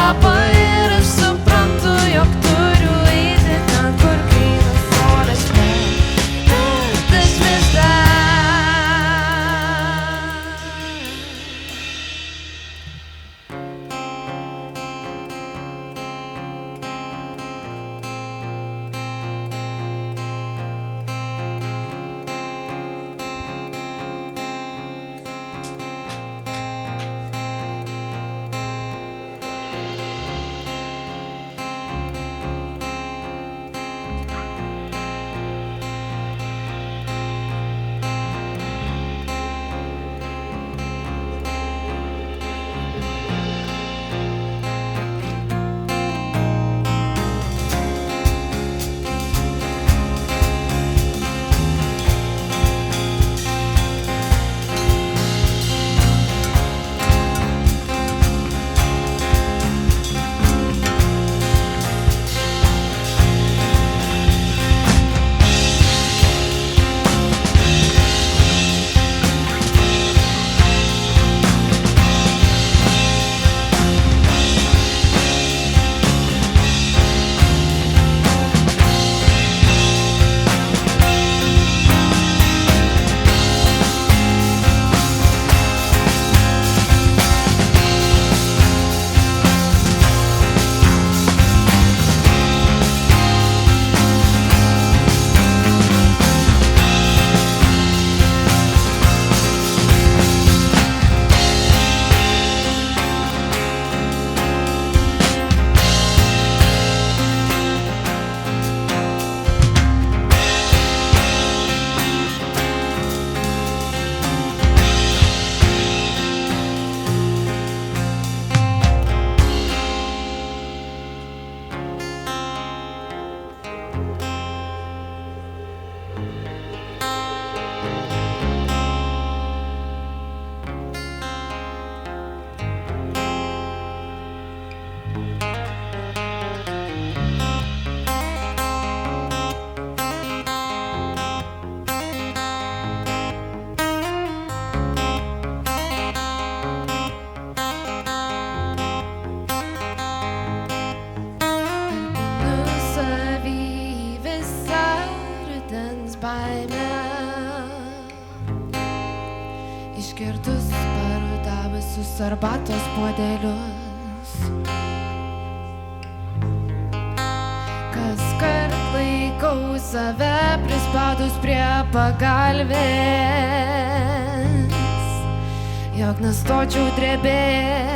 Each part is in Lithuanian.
kvapą ir aš suprantu, jog turiu eiti ten, kur grynas oras tas vis dar. Iškirtus parudavusius arbatos puodelius, kaskart laikau save prispaudus prie pagalvės, jog nestočiau drebėti.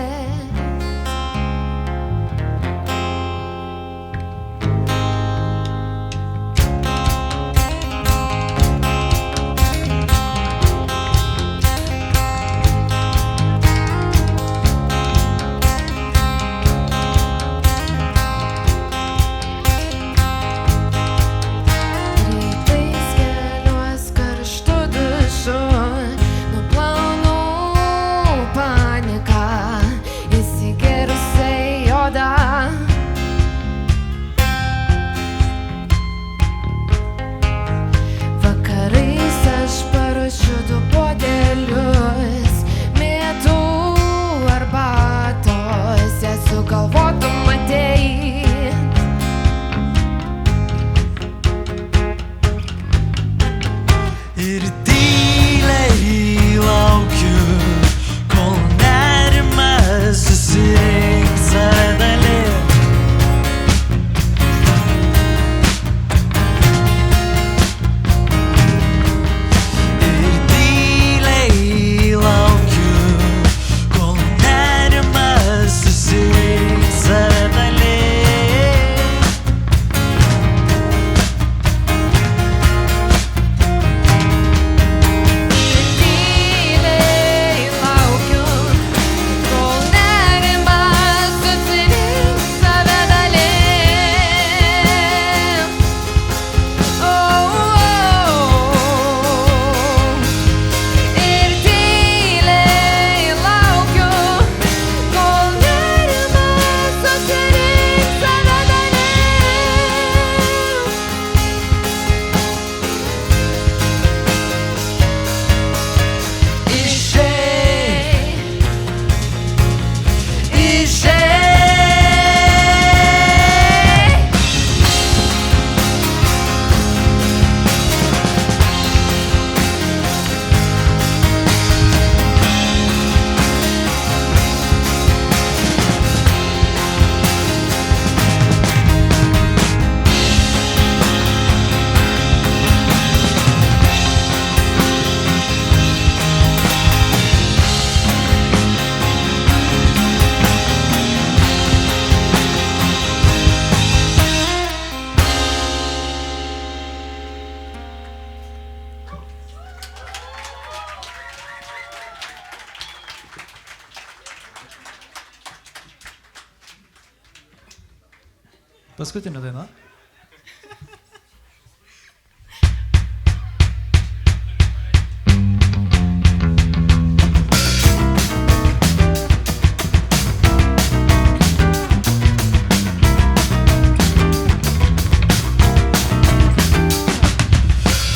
Paskutinė daina.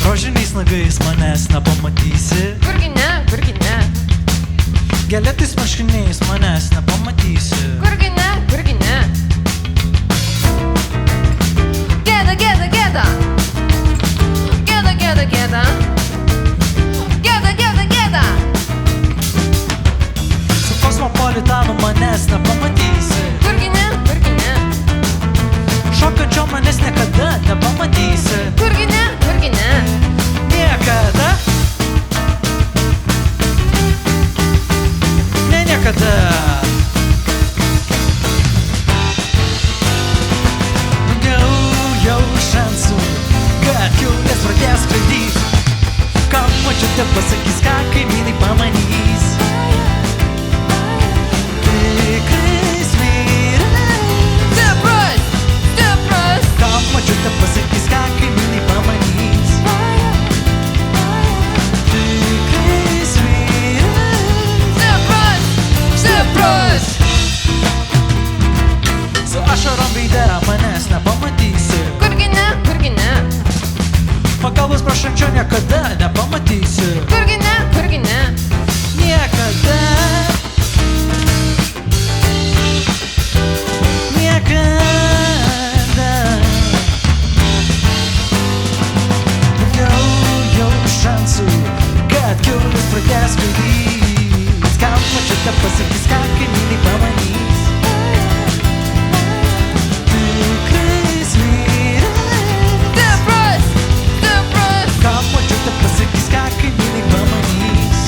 Rožiniais nagais manęs nepamatysi. Kurgi ne, kurgi ne. Geletais marškiniais manęs nepamatysi. Kurgi ne, kurgi ne. Gėda, gėda, gėda. Gėda, gėda, gėda. Gėda, gėda, gėda. Su kosmopolitanu manęs nepamatysi. Kurgi ne, kurgi ne. Šokančio manęs niekada nepamatysi. Kurgi ne, kurgi ne. Niekada. Ne niekada. Jau šansų, kad kiaulės pradės skraidyti. Ką močiutė pasakys, ką kaimynai pamanys. Tikrais vyrais. Stiprus, stiprus. Ką močiutė pasakys, ką kaimynai pamanys. Tikrais vyrais. Stiprus, stiprus. Su ašarom veide manęs nepamatysi. Kurgi ne, kurgi ne. Pagalbos prašančio niekada nepamatysi. Kurgi ne, kurgi ne. Niekada. Niekada. Jau šansų, kad kiaulės pradės skraidyti. Ką močiutė pasakys, ką kaimynai pamanys. Tikrais vyrais. Stiprus, stiprus. Ką močiutė pasakys, ką kaimynai pamanys.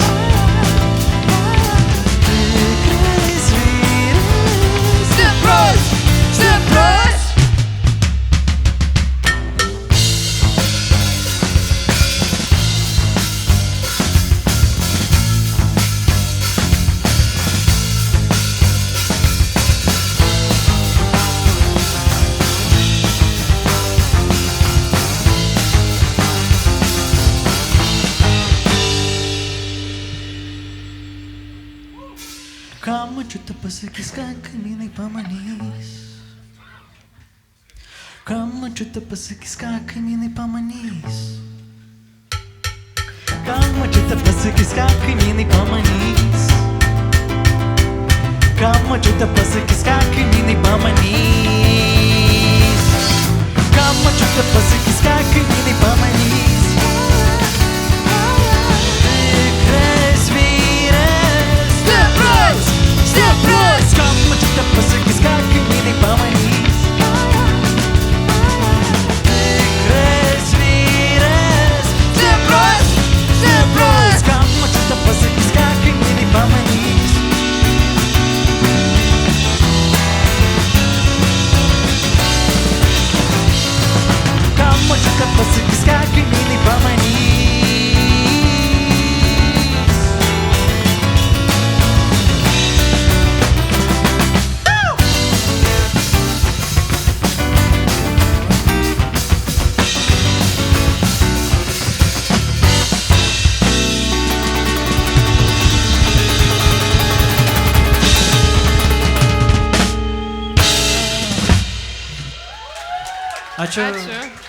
Tikrais vyrais. Stiprus, stiprus. Ką močiutė pasakys, ką kaimynai pamanys. Ką močiutė pasakys, ką kaimynai pamanys. Ką močiutė pasakys, ką kaimynai pamanys. Ką močiutė pasakys, ką kaimynai pamanys. Ką močiutė pasakys, ką kaimynai pamanys. Tikrais vyrais. Stiprus, stiprus. Ką močiutė pasakys, ką kaimynai pamanys. Tikrais vyrais. Stiprus, stiprus. Ką močiutė pasakys, ką kaimynai pamanys. Ką močiutė pasakys, ką kaimynai pamanys. Ačiū. Ačiū.